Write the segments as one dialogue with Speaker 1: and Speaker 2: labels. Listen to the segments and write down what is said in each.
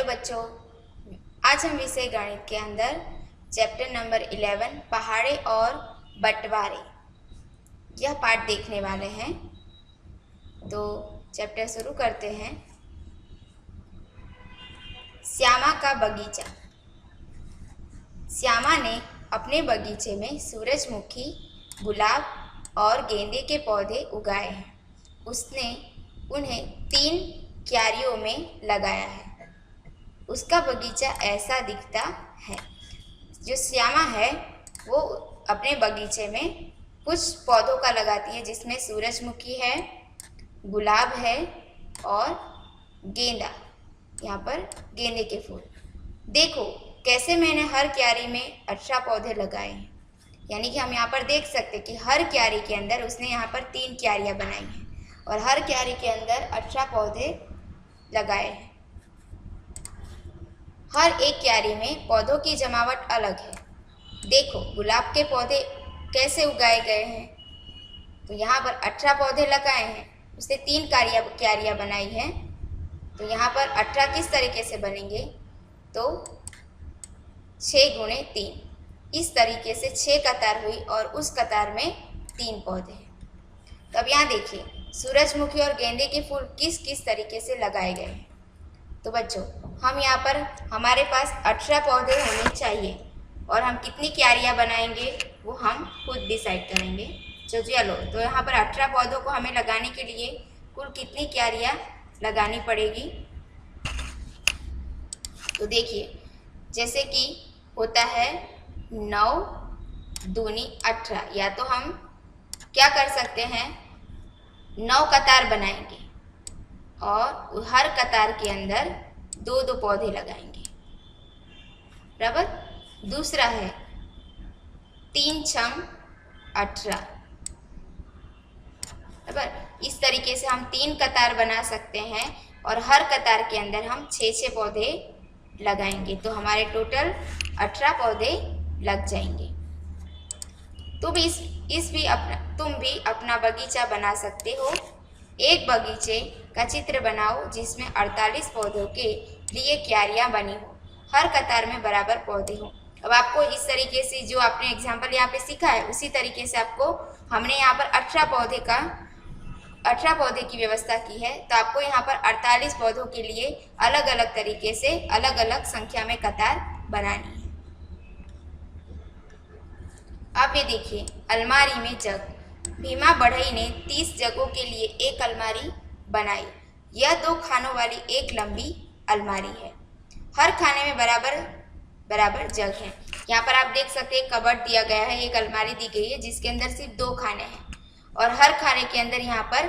Speaker 1: बच्चों, आज हम विषय गणित के अंदर चैप्टर नंबर 11 पहाड़े और बंटवारे यह पाठ देखने वाले हैं। तो चैप्टर शुरू करते हैं। श्यामा का बगीचा। श्यामा ने अपने बगीचे में सूरजमुखी, गुलाब और गेंदे के पौधे उगाए हैं। उसने उन्हें 3 क्यारियों में लगाया है। उसका बगीचा ऐसा दिखता है। जो श्यामा है वो अपने बगीचे में कुछ पौधों का लगाती है, जिसमें सूरजमुखी है, गुलाब है और गेंदा, यहाँ पर गेंदे के फूल। देखो कैसे मैंने हर क्यारी में 18 पौधे लगाए हैं। यानी कि हम यहाँ पर देख सकते हैं कि हर क्यारी के अंदर उसने यहाँ पर 3 क्यारियाँ बनाई हैं और हर क्यारी के अंदर 18 पौधे लगाए हैं। हर एक क्यारी में पौधों की जमावट अलग है। देखो गुलाब के पौधे कैसे उगाए गए हैं। तो यहाँ पर 18 पौधे लगाए हैं, उसने 3 क्यारियाँ बनाई हैं। तो यहाँ पर 18 किस तरीके से बनेंगे, तो 6 गुणे 3, इस तरीके से 6 कतार हुई और उस कतार में 3 पौधे हैं। तो अब यहाँ देखिए सूरजमुखी और गेंदे के फूल किस किस तरीके से लगाए गए हैं। तो बच्चों हम यहाँ पर हमारे पास 18 पौधे होने चाहिए और हम कितनी क्यारियाँ बनाएंगे वो हम खुद डिसाइड करेंगे। चलो तो यहाँ पर 18 पौधों को हमें लगाने के लिए कुल कितनी क्यारियाँ लगानी पड़ेगी। तो देखिए जैसे कि होता है 9 दूनी 18, या तो हम क्या कर सकते हैं 9 कतार बनाएंगे और हर कतार के अंदर 2-2 पौधे लगाएंगे। बराबर। दूसरा है 3 छंग 18। बराबर। इस तरीके से हम 3 कतार बना सकते हैं और हर कतार के अंदर हम 6-6 पौधे लगाएंगे। तो हमारे टोटल 18 पौधे लग जाएंगे। तुम भी अपना बगीचा बना सकते हो। एक बगीचे का चित्र बनाओ जिसमें 48 पौधों के लिए क्यारियाँ बनी हो, हर कतार में बराबर पौधे हो। अब आपको इस तरीके से जो आपने एग्जाम्पल यहाँ पे सीखा है उसी तरीके से आपको हमने यहाँ पर 18 पौधे की व्यवस्था की है। तो आपको यहाँ पर 48 पौधों के लिए अलग अलग तरीके से अलग अलग संख्या में कतार बनानी है। अब ये देखिए अलमारी में जग। भीमा बढ़ई ने 30 जगों के लिए एक अलमारी बनाई। यह 2 खानों वाली एक लंबी अलमारी है। हर खाने में बराबर जग है। यहाँ पर आप देख सकते हैं कबर्ड दिया गया है, एक अलमारी दी गई है जिसके अंदर सिर्फ 2 खाने हैं और हर खाने के अंदर यहाँ पर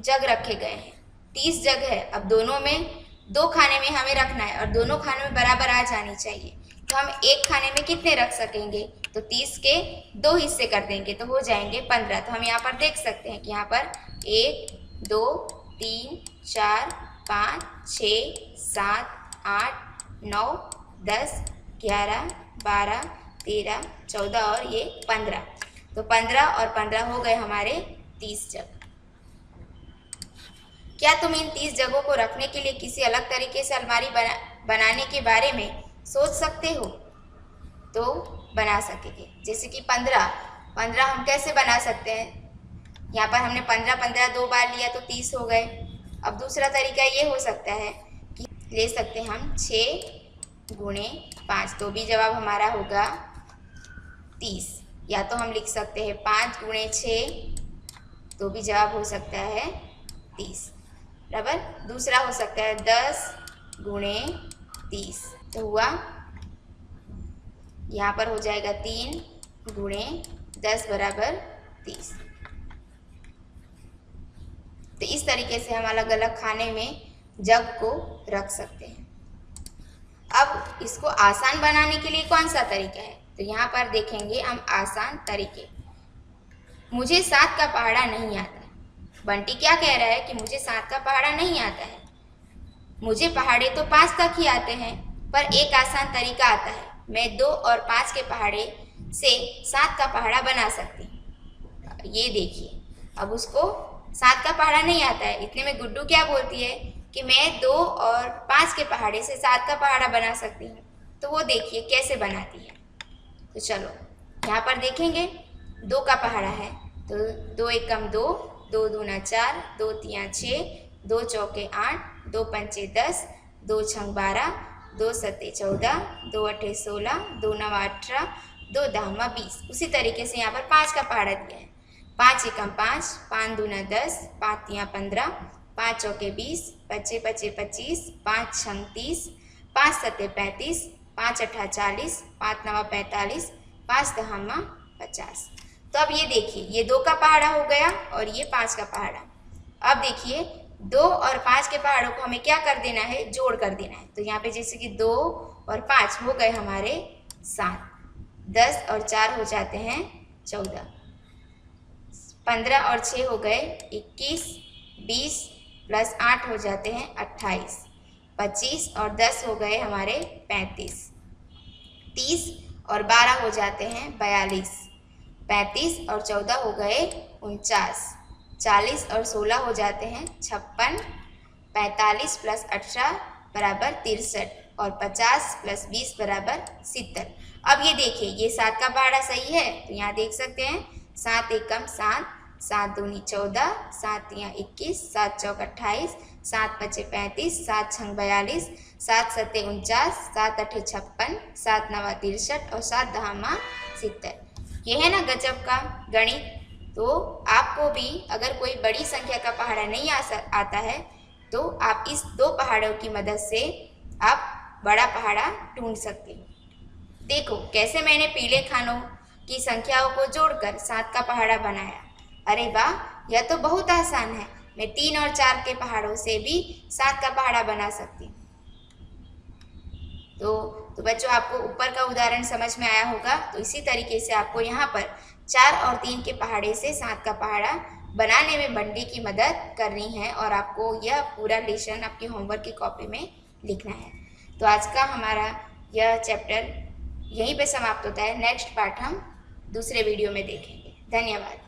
Speaker 1: जग रखे गए हैं। 30 जग है। अब दोनों में 2 खाने में हमें रखना है और दोनों खाने में बराबर आ जानी चाहिए। तो हम एक खाने में कितने रख सकेंगे, तो 30 के 2 हिस्से कर देंगे तो हो जाएंगे 15। तो हम यहाँ पर देख सकते हैं कि यहाँ पर 1 2 3 4 5 6 7 8 9 10 11 12 13 14 और ये 15। तो 15 और 15 हो गए हमारे 30 जग। क्या तुम इन 30 जगहों को रखने के लिए किसी अलग तरीके से अलमारी बनाने के बारे में सोच सकते हो? तो बना सकेंगे। जैसे कि 15 हम कैसे बना सकते हैं, यहाँ पर हमने 15 2 बार लिया तो 30 हो गए। अब दूसरा तरीका ये हो सकता है कि ले सकते हैं हम 6 गुणे 5, तो भी जवाब हमारा होगा 30। या तो हम लिख सकते हैं 5 गुणे 6, तो भी जवाब हो सकता है 30। बराबर। दूसरा हो सकता है 10 गुणे 30, तो हुआ यहाँ पर हो जाएगा 3 गुणे 10 बराबर 30। तो इस तरीके से हम अलग अलग खाने में जग को रख सकते हैं। अब इसको आसान बनाने के लिए कौन सा तरीका है, तो यहाँ पर देखेंगे हम आसान तरीके। मुझे 7 का पहाड़ा नहीं आता। बंटी क्या कह रहा है कि मुझे 7 का पहाड़ा नहीं आता है। मुझे पहाड़े तो 5 तक ही आते हैं, पर एक आसान तरीका आता है। मैं 2 और 5 के पहाड़े से 7 का पहाड़ा बना सकती हूँ। ये देखिए अब उसको 7 का पहाड़ा नहीं आता है। इतने में गुड्डू क्या बोलती है कि मैं 2 और 5 के पहाड़े से 7 का पहाड़ा बना सकती हूँ। तो वो देखिए कैसे बनाती है। तो चलो यहाँ पर देखेंगे 2 का पहाड़ा है तो 2 एकम 2, 2 दूना 4, 2 तिया 6, 2 चौके 8, 2 पंचे 10, 2 छंग 12, 2 सत्ते 14, 2 अठे 16, 2 नवा 18, 2 दाहमा 20। उसी तरीके से यहाँ पर 5 का पहाड़ा दिया है। 5 एकम 5, 5 दूना 10, 5 तिया 15, 5 चौके 20, पचे पचे 25, 5 छंग 30, 5 सत्ते 35, 5 अठा 40, 5 नवा 45, 5 दहामा 50। तो अब ये देखिए ये 2 का पहाड़ा हो गया और ये 5 का पहाड़ा। अब देखिए 2 और 5 के पहाड़ों को हमें क्या कर देना है, जोड़ कर देना है। तो यहाँ पे जैसे कि 2 और 5 हो गए हमारे 7, 10 और 4 हो जाते हैं 14, 15 और 6 हो गए 21, 20 प्लस 8 हो जाते हैं 28, 25 और 10 हो गए हमारे 35, 30 और 12 हो जाते हैं 42, 35 और 14 हो गए 49, 40 और 16 हो जाते हैं 56, 45 प्लस 18 बराबर 63 और 50 प्लस 20 बराबर 70। अब ये देखिए ये 7 का पहाड़ा सही है तो यहाँ देख सकते हैं 7 एकम 7, 7 दूनी 14, 7 तिया 21, 7 चौक 28, 7 पचे 35, 7 छंग 42, 7 सत्ते 49, 7 अठे 56, 7 नवा 63 और 7 दहामा 70। ये है ना गजब का गणित। तो आपको भी अगर कोई बड़ी संख्या का पहाड़ा नहीं आता है तो आप इस 2 पहाड़ों की मदद से आप बड़ा पहाड़ा ढूंढ सकते हो। देखो कैसे मैंने पीले खानों की संख्याओं को जोड़कर 7 का पहाड़ा बनाया। अरे वाह, यह तो बहुत आसान है। मैं 3 और 4 के पहाड़ों से भी 7 का पहाड़ा बना सकती हूँ। तो बच्चों आपको ऊपर का उदाहरण समझ में आया होगा। तो इसी तरीके से आपको यहाँ पर 4 और 3 के पहाड़े से 7 का पहाड़ा बनाने में बंटी की मदद करनी है और आपको यह पूरा लेसन आपकी होमवर्क की कॉपी में लिखना है। तो आज का हमारा यह चैप्टर यहीं पे समाप्त होता है। नेक्स्ट पार्ट हम दूसरे वीडियो में देखेंगे। धन्यवाद।